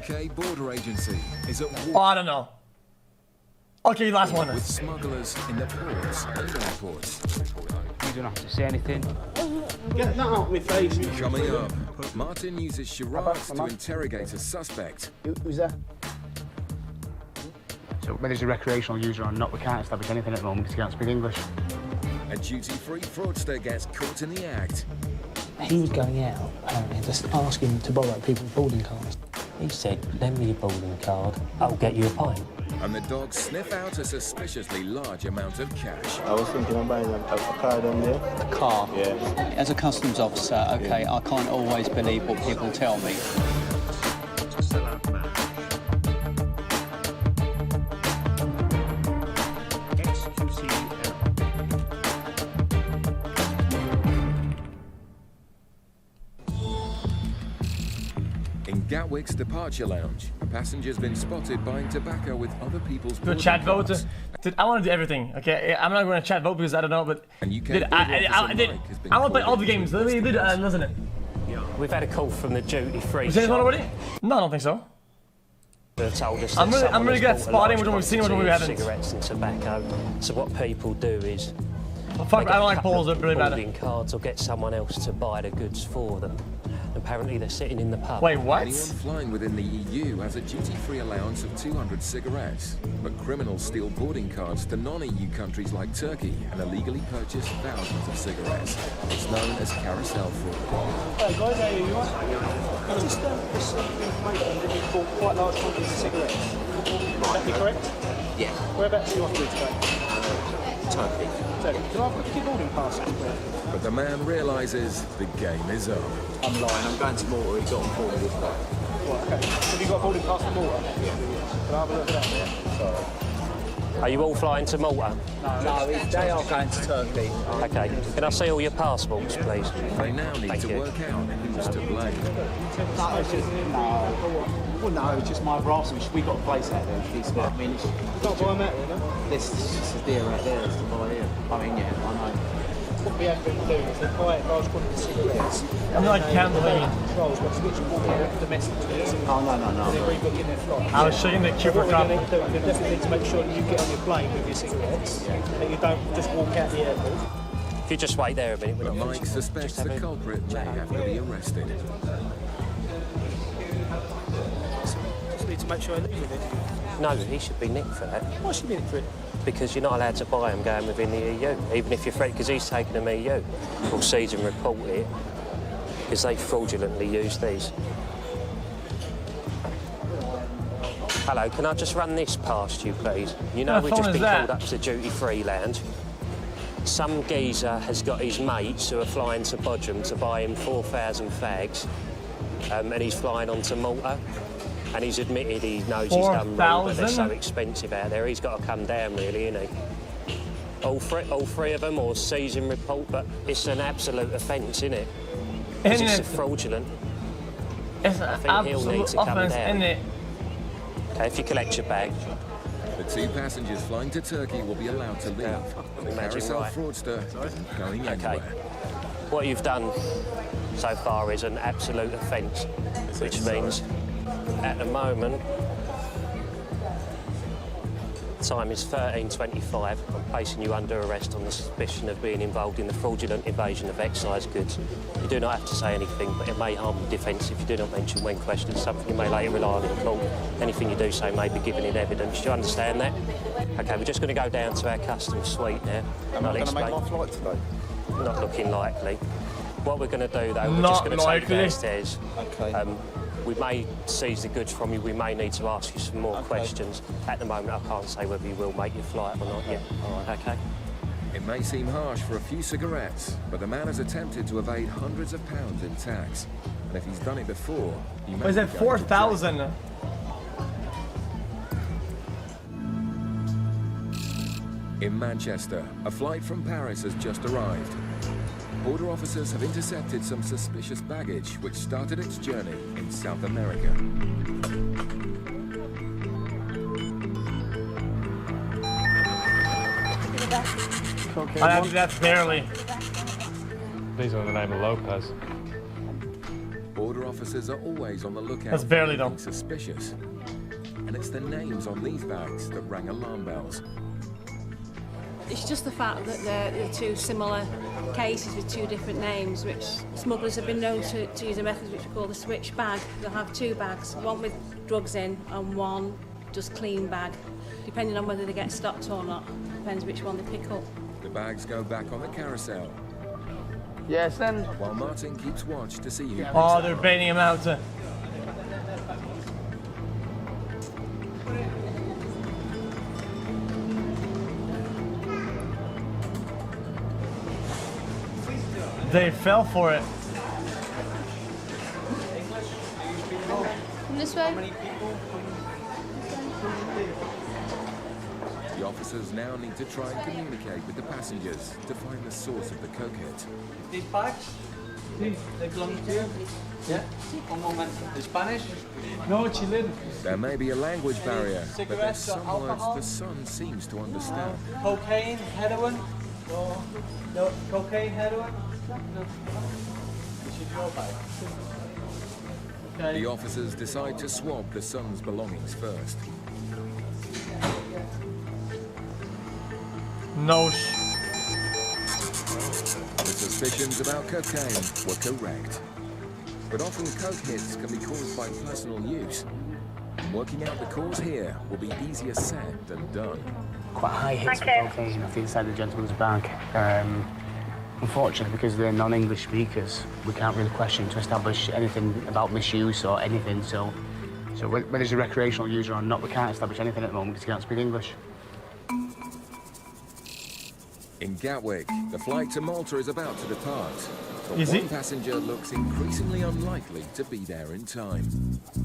UK border agency is at Oh, war I don't know. Okay, last one. with smugglers in the ports and airports. You don't have to say anything. Get that out of my face. Coming up, Martin uses charades to interrogate a suspect. Who's that? So whether he's a recreational user or not, we can't establish anything at the moment because he can't speak English. A duty-free fraudster gets caught in the act. He was going out, apparently, just asking to borrow people's boarding cards. He said, lend me your boarding card, I'll get you a pint. And the dogs sniff out a suspiciously large amount of cash. I was thinking of buying a card on there. A car? Yeah. As a customs officer, okay, I can't always believe what people tell me. In Gatwick's departure lounge, a passenger's been spotted buying tobacco with other people's Good boarding chat vote. cards. Dude, I want to do everything. Okay, I'm not going to chat vote because I don't know, but And UK dude, I want to play all the games. Let me listen it. We've had a call from the duty-free Was there shop. one already? No, I don't think so. They've told us I'm that really someone good at has bought a spotting large which one we've seen and which one we quantity of haven't. cigarettes and tobacco. So what people do is Oh, fuck, they get I don't a like couple polls. They're of really bad. boarding cards or get someone else to buy the goods for them. Apparently they're sitting in the pub. Wait, what? Anyone flying within the EU has a duty-free allowance of 200 cigarettes, but criminals steal boarding cards to non-EU countries like Turkey and illegally purchase thousands of cigarettes. It's known as carousel fraud. Hey guys, how are you? I just received information that you bought quite large quantities of cigarettes. Would that be correct? Yeah. Whereabouts are you off to today? Turkey. So, can I have a boarding pass? But the man realizes the game is up. I'm lying, I'm going to Malta, he got on board with that. Right, okay. Have you got a boarding pass for Malta? Yeah. Can I have a look at that there? Sorry. Are you all flying to Malta? No, they are going to Turkey. Okay. Can I see all your passports, please? They now need Thank to you. work out who's to blame. No, it's just, no. Well, no, it's just my harassment. We got a place out there. I mean, it's, You can't buy them out here, no? this is just a deer right there. It's to buy here. I mean, yeah, I know. What we have been doing is they buy large quantities of cigarettes. I'm like gambling. Controls, but switch them all domestic cigarettes. Oh, no, no, They're no. rebooking their flight. I was showing the So cheaper what we're cop. going to do, we definitely need to make sure that you get on your plane with your cigarettes, that you don't just walk out the airport. If you just wait there a minute. But we'll Mike suspects the culprit may have to be arrested. Just need to make sure I leave with it. No, he should be nicked for that. Why should you be in it for it? Because you're not allowed to buy them going within the EU, even if you're afraid, because he's taken them EU. We'll seize and report it, because they fraudulently used these. Hello, can I just run this past you, please? You know, What we've phone just is been that? called up to the duty-free lounge. Some geezer has got his mates who are flying to Bodrum to buy him 4,000 fags, and he's flying on to Malta. And he's admitted he knows he's done wrong, but they're so 4,000? expensive out there. He's got to come down, really, isn't he? All three of them, or seize and report, but it's an absolute offence, isn't it? 'Cause Isn't it's it? fraudulent. It's an think he'll need absolute to come offense, down. isn't it? Okay, if you collect your bag. The two passengers flying to Turkey will be allowed to leave. The Imagine, carousel right. fraudster isn't going anywhere. What you've done so far is an absolute offence, which means at the moment, time is 13:25. I'm placing you under arrest on the suspicion of being involved in the fraudulent invasion of excise goods. You do not have to say anything, but it may harm the defence if you do not mention when questioned, something you may later rely on in court. Anything you do say may be given in evidence. Do you understand that? OK, we're just going to go down to our customs suite now. Am I going to make my flight today? Not looking likely. What we're going to do, though, we're Not just going to take you likely. downstairs. Okay. We may seize the goods from you. We may need to ask you some more questions. At the moment, I can't say whether you will make your flight or not yet. All right. OK? It may seem harsh for a few cigarettes, but the man has attempted to evade hundreds of pounds in tax. And if he's done it before, he may Was be it going to 4,000? jail. In Manchester, a flight from Paris has just arrived. Border officers have intercepted some suspicious baggage which started its journey in South America. That's barely. These are in the name of Lopez. Border officers are always on the lookout That's barely for done. anything suspicious. And it's the names on these bags that rang alarm bells. It's just the fact that they're two similar cases with two different names, which smugglers have been known to use a method which we call the switch bag. They'll have two bags, one with drugs in and one just clean bag, depending on whether they get stopped or not. Depends which one they pick up. The bags go back on the carousel, Yes, then. while Martin keeps watch to see who picks Oh, them they're up. baiting him out. They fell for it. This way? The officers now need to try and communicate with the passengers to find the source of the coke hit. These bags? They belong to you? Yeah? One moment. In Spanish? No, chilling. There may be a language barrier, but there's cigarettes or some words alcohol? the son seems to understand. Cocaine, heroin? No, cocaine, heroin? No. This is your bag. Okay. The officers decide to swab the son's belongings first. No The suspicions about cocaine were correct. But often coke hits can be caused by personal use. And working out the cause here will be easier said than done. Quite high hits of cocaine off the inside of the gentleman's bag. Unfortunately, because they're non-English speakers, we can't really question to establish anything about misuse or anything. So whether he's a recreational user or not, we can't establish anything at the moment because he can't speak English. In Gatwick, the flight to Malta is about to depart. But Is one it? passenger looks increasingly unlikely to be there in time.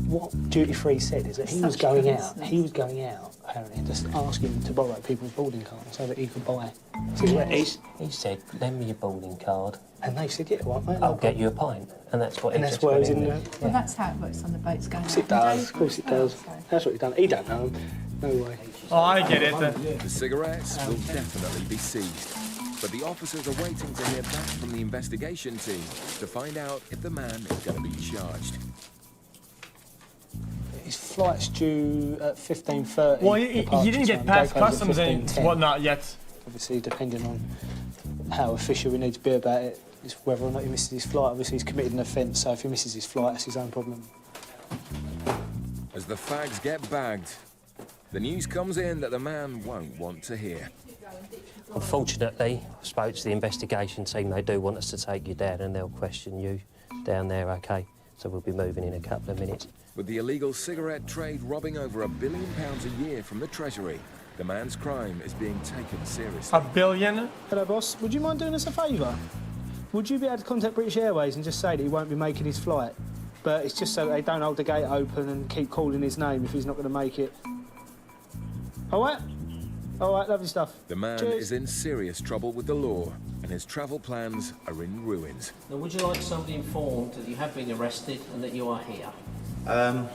What duty free said is that he was going out, apparently, just asking to borrow people's boarding cards so that he could buy cigarettes. He said, lend me your boarding card, And they said, yeah, what, mate? I'll get you a pint. And that's what And he that's just where went he's in there. there. Well, that's how it works on the boats going Of course it out. does, of course it does. That's what he's done. He don't know him. No way. Oh, I get it. The cigarettes will definitely be seized. But the officers are waiting to hear back from the investigation team to find out if the man is going to be charged. His flight's due at 15:30. Well, he didn't get past customs and 15:10. whatnot yet. Obviously, depending on how official we need to be about it, is whether or not he misses his flight. Obviously, he's committed an offence, so if he misses his flight, that's his own problem. As the fags get bagged, the news comes in that the man won't want to hear. Unfortunately, I spoke to the investigation team. They do want us to take you down and they'll question you down there, OK? So we'll be moving in a couple of minutes. With the illegal cigarette trade robbing over £1 billion a year from the Treasury, the man's crime is being taken seriously. $1 billion? Hello, boss. Would you mind doing us a favour? Would you be able to contact British Airways and just say that he won't be making his flight? But it's just so that they don't hold the gate open and keep calling his name if he's not going to make it. All right? All right, lovely stuff. The man Cheers. is in serious trouble with the law, and his travel plans are in ruins. Now, would you like somebody informed that you have been arrested and that you are here? The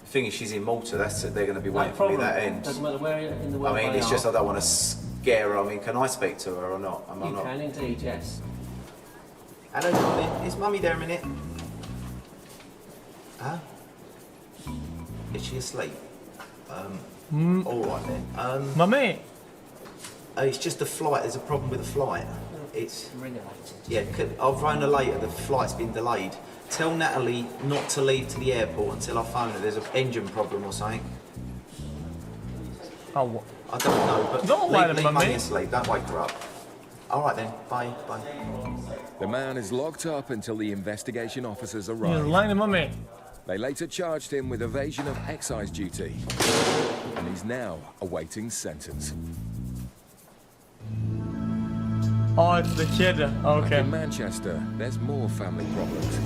thing is, she's in Malta. They're going to be waiting for me that end. Doesn't matter where in the world I mean, they it's are. just I don't want to scare her. I mean, can I speak to her or not? Am I You not? can indeed, yes. Hello, darling. Is Mummy there a minute? Huh? Is she asleep? All right then. Mummy! It's just the flight. There's a problem with the flight. It's Ring her later. yeah. I've rang her later. The flight's been delayed. Tell Natalie not to leave to the airport until I phone her. There's an engine problem or something. Oh, what? I don't know, but Don't lie to leave Mummy. Mummy asleep. Don't wake her up. All right then. Bye. Bye. The man is locked up until the investigation officers You're arrive. lying to Mummy. They later charged him with evasion of excise duty, and he's now awaiting sentence. Oh, it's the kid. Okay. In Manchester, there's more family problems.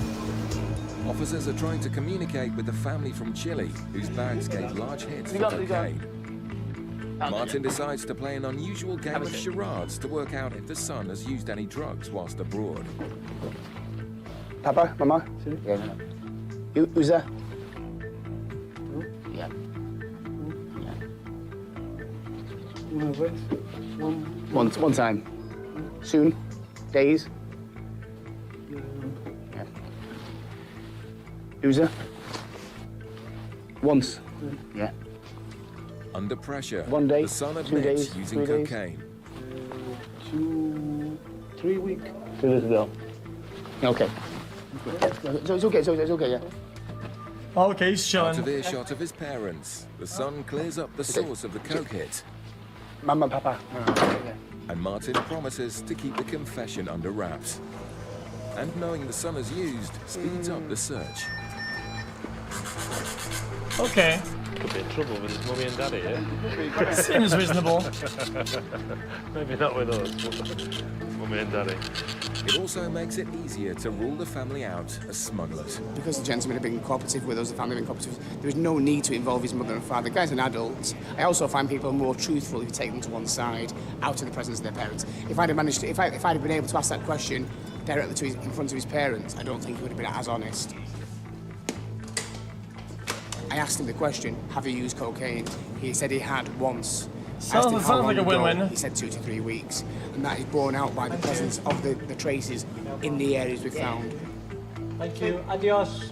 Officers are trying to communicate with the family from Chile, whose bags gave large hits for cocaine. Martin decides to play an unusual game of charades to work out if the son has used any drugs whilst abroad. Papa, Mama? Yeah. Who's there? Yeah. One time. Soon. Days. Yeah. User? Once. Yeah. Under pressure, 1 day, the son 2 admits days, using 3 days. cocaine. 3 weeks. 2 days ago. Okay. So it's okay, it's okay, yeah. Okay, he's Out chilling. of earshot of his parents, the son clears up the source of the coke hit, Mama, Papa. Okay. and Martin promises to keep the confession under wraps. And knowing the son has used, speeds up the search. Okay. Could be in trouble with his mummy and daddy, yeah? Seems reasonable. Maybe not with us, but mummy and daddy. It also makes it easier to rule the family out as smugglers. Because the gentleman had been cooperative with us, the family had been cooperative, there was no need to involve his mother and father. The guy's an adult. I also find people more truthful if you take them to one side, out of the presence of their parents. If I'd have managed to, if I'd have been able to ask that question directly to in front of his parents, I don't think he would have been as honest. I asked him the question, have you used cocaine? He said he had once. Sounds like a win-win. He said 2 to 3 weeks. And that is borne out by the presence of the traces in the areas we found. Thank you. Adios.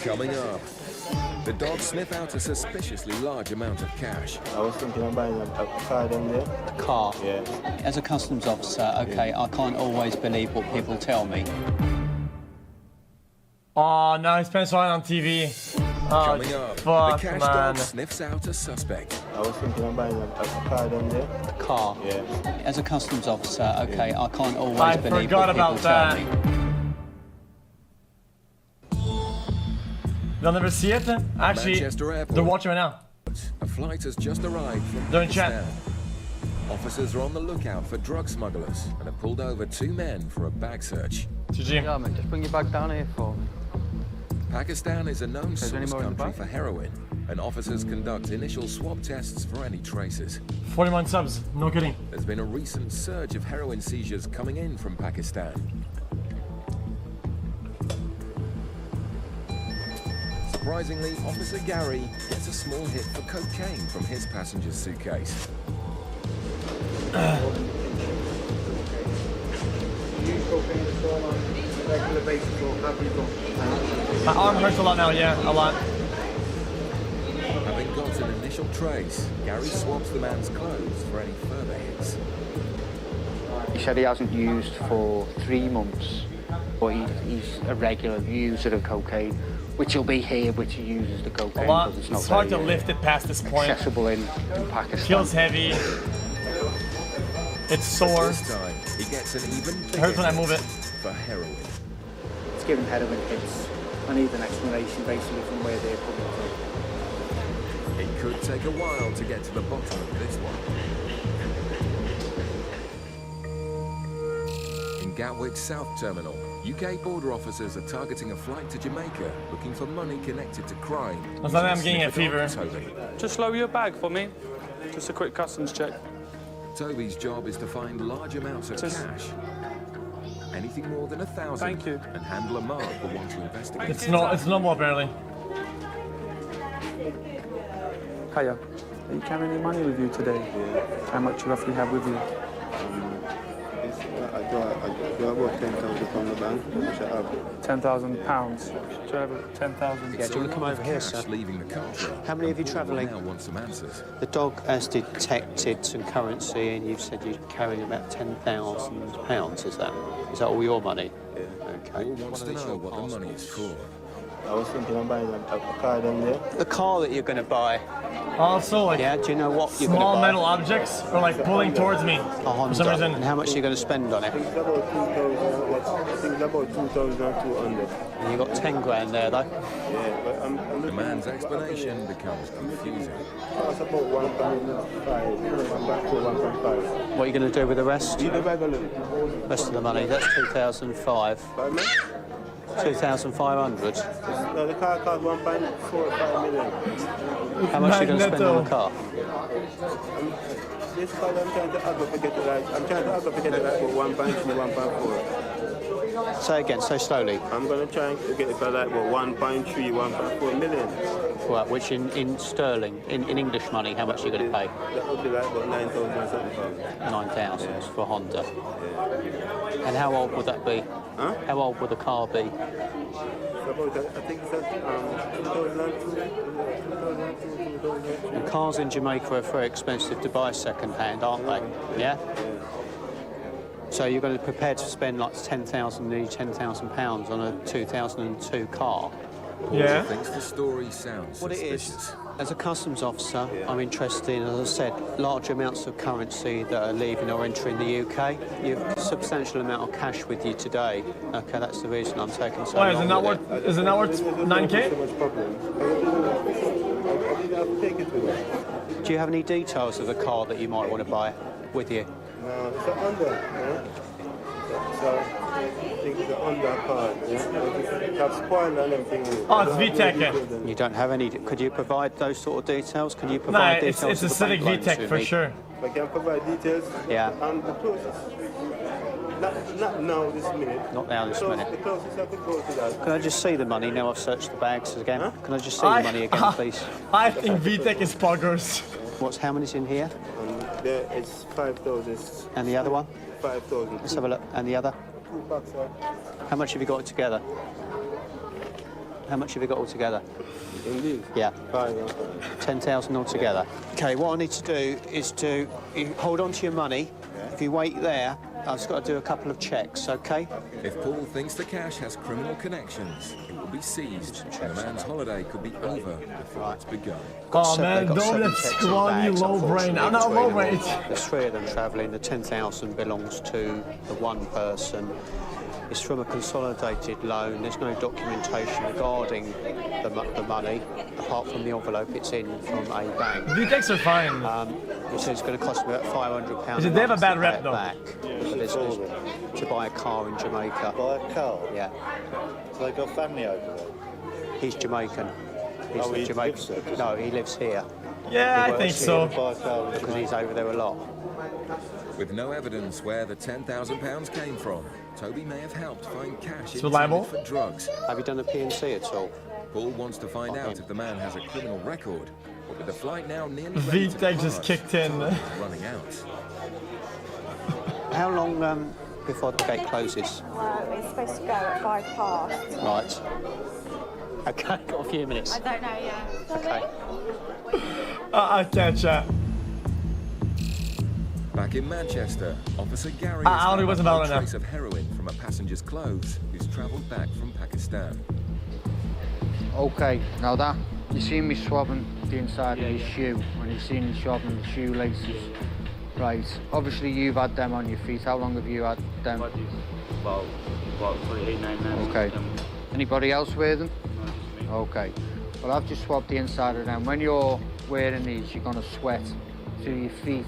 Coming up, the dogs sniff out a suspiciously large amount of cash. I was thinking of buying a car down there. A car? Yeah. As a customs officer, okay, I can't always believe what people tell me. Oh, now he's spent on TV. Oh, Coming up, fuck, the cash man. dog sniffs out a suspect. I was thinking of buying a car down there. A car? Yeah. As a customs officer, okay, I can't always I believe forgot what people about tell that. me. They'll never see it? Actually, Manchester Airport. they're watching right now. A flight has just arrived from They're in chat. Pakistan. Officers are on the lookout for drug smugglers and have pulled over 2 men for a bag search. GG. Yeah, man, just bring your bag down here for me. Pakistan is a known Is there any source more in the country bag? for heroin, and officers conduct initial swab tests for any traces. 41 subs, no kidding. There's been a recent surge of heroin seizures coming in from Pakistan. Surprisingly, Officer Gary gets a small hit for cocaine from his passenger's suitcase. My arm hurts a lot now, yeah, a lot. Having got an initial trace, Gary swabs the man's clothes for any further hits. He said he hasn't used for 3 months, but he's a regular user of cocaine, which will be here, which he uses the cocaine A lot. because it's not It's hard to very, lift it past this point. accessible in Pakistan. Feels heavy. It's sore. This time, he gets an even It hurts when I move it. for heroin. It's given heroin hits. I need an explanation basically from where they're coming from. It could take a while to get to the bottom of this one. In Gatwick South Terminal, UK border officers are targeting a flight to Jamaica looking for money connected to crime. Looks like I'm getting a fever. Toby. Just lower your bag for me. Just a quick customs check. Toby's job is to find large amounts of cash. Anything more than 1,000. Thank you. And handler Mark will want to investigate. It's normal apparently. Hiya. Are you carrying any money with you today? Yeah. How much you roughly have with you? I do about 10,000 from the bank. Which I have. £10,000. Do you have 10,000? Yeah, do you want to come over here, Cash sir? leaving the country. How many of you travelling? Now want some answers. The dog has detected some currency, and you've said you're carrying about £10,000. Is that all your money? Yeah. Okay. All wants to know what the money is for. I was thinking of buying a car down there. The car that you're going to buy. Also, like, Yeah, do you know what you're going to small buy? metal objects are like pulling towards me A for Honda. some reason. And how much are you going to spend on it? I think it's about 2,200. And you've got 10 grand there, though. Yeah, but I'm The looking man's explanation becomes confusing. It's about 1.5, 1.5. What are you going to do with the rest? Leave the bag alone. Rest of the money. That's 2,005. 2,500. No, the car cost 1.45 million. How much are you going to spend on the car? This car I'm trying to add up to get it right. I'm trying to add up to get it right for 1.3, 1.4. Say again, say slowly. I'm going to try to get it for like, what, 1.3, 1.4 million. Right, which in sterling, in English money, how much are you going to pay? That would be like about 9,000 or something. 9,000 for Honda. And how old would that be? Huh? How old would the car be? So about, I think it's 2002. And cars in Jamaica are very expensive to buy second-hand, aren't they? Yeah? So you're going to be prepared to spend like nearly £10,000 on a 2002 car? Paul thinks the story sounds What it suspicious. is, as a customs officer, I'm interested in, as I said, large amounts of currency that are leaving or entering the UK. You have a substantial amount of cash with you today. Okay, that's the reason I'm taking so Why, long. is it not worth 9K? Do you have any details of the car that you might want to buy with you? No, it's an under. So I think it's an under car. It has spoiler and everything. Oh, it's VTEC. You don't have any. Could you provide those sort of details? Can you No, provide it's details? a of the Civic bank loan VTEC to for me? sure. I can provide details. Yeah. The closest. Not now, this minute. Not now, this minute. The closest I could go to that. Can I just see the money now I've searched the bags again? Huh? Can I just see the money again, please? I think VTEC is poggers. How many's in here? There is 5,000. And the other one? 5,000. Let's have a look. And the other? 2 bucks. How much have you got together? How much have you got altogether? Indeed. Yeah. 5. 10,000 altogether. Okay, what I need to do is you hold on to your money. If you wait there, I've just got to do a couple of checks, okay? If Paul thinks the cash has criminal connections, it will be seized, and the man's holiday could be over before it's begun. Oh man, don't let scrawny low brain. I'm not low brain. There's 3 of them travelling. The 10,000 belongs to the one person. It's from a consolidated loan. There's no documentation regarding the money, apart from the envelope it's in from a bank. VTECs are fine. It says it's going to cost me about £500. They have a bad rep, though. Back to buy a car in Jamaica. Buy a car? Yeah. So they got family over there? He's Jamaican. He's Oh, he Jamaican. lives there, does No, he lives here. Yeah, He I think works so. here because he's over there a lot. With no evidence where the £10,000 came from, Toby may have helped find cash It's reliable. intended for drugs. Have you done a PNC at all? Paul wants to find out if the man has a criminal record, but with the flight now nearly ready to VTEC just depart, kicked in. running out. How long before the gate closes? It's supposed to go at 5 past. Right. Okay, got a few minutes. I don't know, yeah. Okay. I can't chat. Back in Manchester, Officer Gary Audi wasn't found loud a enough. trace of heroin from a passenger's clothes who's travelled back from Pakistan. Okay, now that, you seen me swabbing the inside of his shoe, and you've seen me swabbing the shoelaces. Right, obviously you've had them on your feet. How long have you had them? About 8, 9 months. Okay. Anybody else wear them? No, just me. Okay. Well, I've just swabbed the inside of them. When you're wearing these, you're going to sweat through your feet,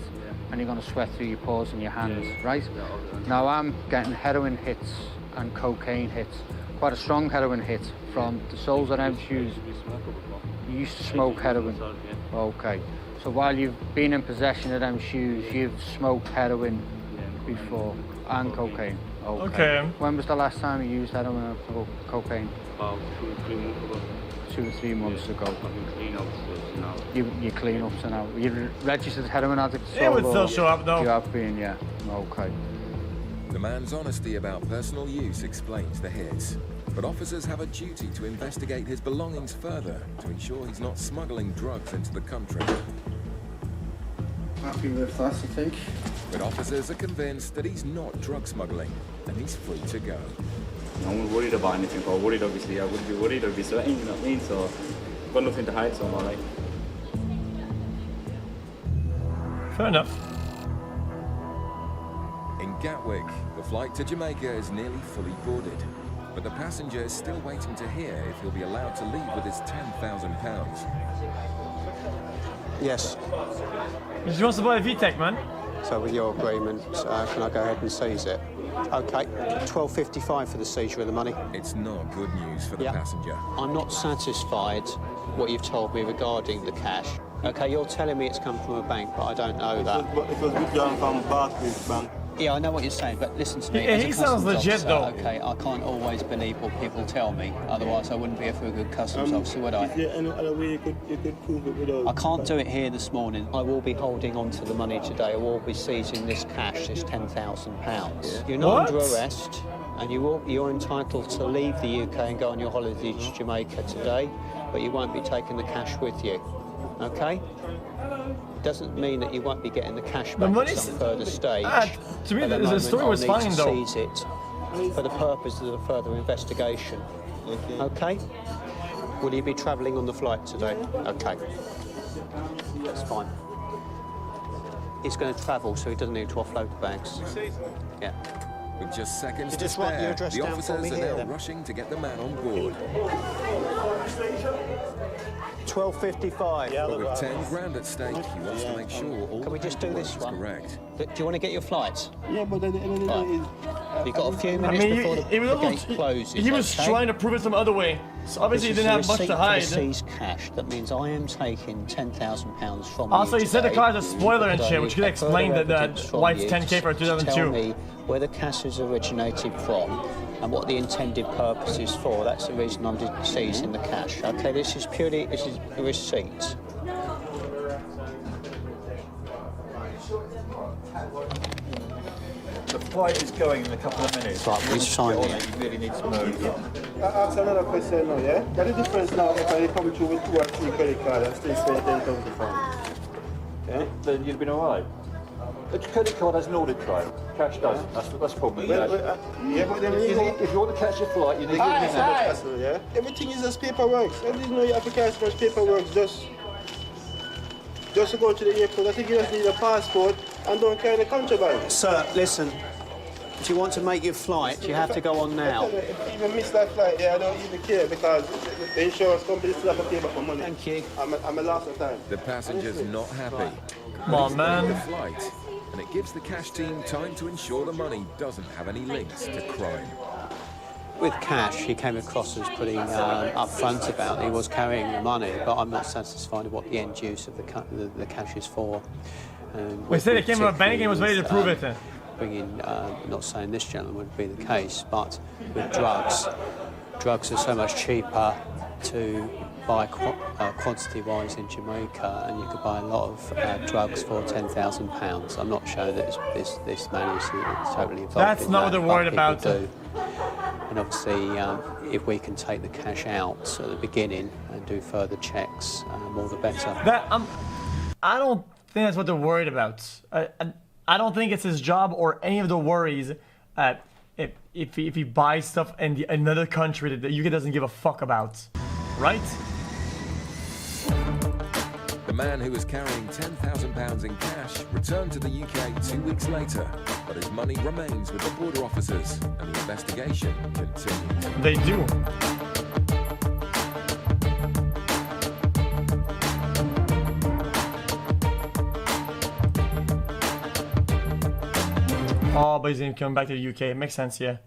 and you're going to sweat through your paws and your hands, right? Now I'm getting heroin hits and cocaine hits. Quite a strong heroin hit from the soles of them shoes. You used to smoke heroin? Okay. So while you've been in possession of them shoes, you've smoked heroin before and cocaine? Okay. When was the last time you used heroin or cocaine? About 2 or 3 months ago. 2 or 3 months ago. I've been clean up to now. You clean up to now. You're registered heroin addict? It would still show up though. You have been, yeah. Okay. The man's honesty about personal use explains the hits, but officers have a duty to investigate his belongings further to ensure he's not smuggling drugs into the country. Happy with that, I think. But officers are convinced that he's not drug smuggling and he's free to go. I'm not worried about anything. If I was worried, obviously, I wouldn't be worried. I'd be sweating, you know what I mean? So, I've got nothing to hide, so I'm alright. Fair enough. In Gatwick, the flight to Jamaica is nearly fully boarded, but the passenger is still waiting to hear if he'll be allowed to leave with his £10,000. Yes. He just wants to buy a VTEC, man. So with your agreement, can I go ahead and seize it? Okay, £12.55 for the seizure of the money. It's not good news for the passenger. I'm not satisfied what you've told me regarding the cash. Okay, you're telling me it's come from a bank, but I don't know that. It was withdrawn from Barclays Bank. Yeah, I know what you're saying, but listen to me. Yeah, he sounds legit, though. Okay, I can't always believe what people tell me. Otherwise, I wouldn't be a good customs officer, would I? Is there any other way you could prove it without... I can't do it here this morning. I will be holding on to the money today. I will be seizing this cash, this £10,000. You're not under arrest, and you're entitled to leave the UK and go on your holiday to Jamaica today, but you won't be taking the cash with you. Okay? Doesn't mean that you won't be getting the cash back at some further stage. To me, the story was fine, though. Seize it for the purpose of a further investigation. Okay? Will you be travelling on the flight today? Okay. That's fine. He's going to travel, so he doesn't need to offload the bags. Yeah. With just seconds to just write your spare, address the down for officers me are here, now then. rushing to get the man on board. 12:55. But with 10 grand at stake, he wants to make sure all Can we just do this is one? correct. Do you want to get your flight? Yeah, but at the end of the day, You've got a few minutes before the gate closes. He was okay? trying to prove it some other way. So obviously he This didn't is have much to hide. For the seized cash. That means I am taking £10,000 from Also, you he said the today, car is a spoiler and but I shit, which need could explain further that evidence from why it's you 10K for to 2002. Tell me where the cash has originated from and what the intended purpose is for. That's the reason I'm seizing the cash. Okay, this is a receipt. The flight is going in a couple of minutes. Right, we sign Get on it. it. You really need to move. I ask another question now, yeah? What is the difference now if I come through with 2 or 3 credit cards and still spend £10,000? Yeah? Then you'd been alright. A credit card has an audit trail. Cash doesn't. That's the problem with cash. Yeah, but then If you want to catch your flight, you need to give me that. Yeah? Everything is just paperwork. I didn't know you have to carry so much paperwork just to go to the airport. I think you just need a passport and don't carry the contraband. Sir, listen. If you want to make your flight, you have to go on now. If you even miss that flight, yeah, I don't even care because the insurance company still have to pay back my money. Thank you. I'm a loss of time. The passenger's not happy. Come on, man. The flight, and it gives the cash team time to ensure the money doesn't have any links to crime. With cash, he came across as pretty upfront about it. He was carrying the money, but I'm not satisfied with what the end use of the cash is for. We said it came from a bank and was ready to prove it. Bringing, not saying this gentleman would be the case, but with drugs are so much cheaper to buy quantity-wise in Jamaica, and you could buy a lot of drugs for £10,000. I'm not sure that this man is totally involved. That's in not that, what they're but worried people about. do. And obviously, if we can take the cash out at the beginning and do further checks, all the better. I don't think that's what they're worried about. I don't think it's his job or any of the worries if he buys stuff in another country that the UK doesn't give a fuck about, right? The man who was carrying £10,000 in cash returned to the UK 2 weeks later, but his money remains with the border officers, and the investigation continues. They do. Oh, but he's gonna come back to the UK. It makes sense, yeah.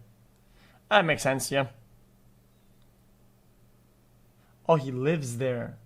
That makes sense, yeah. Oh, he lives there.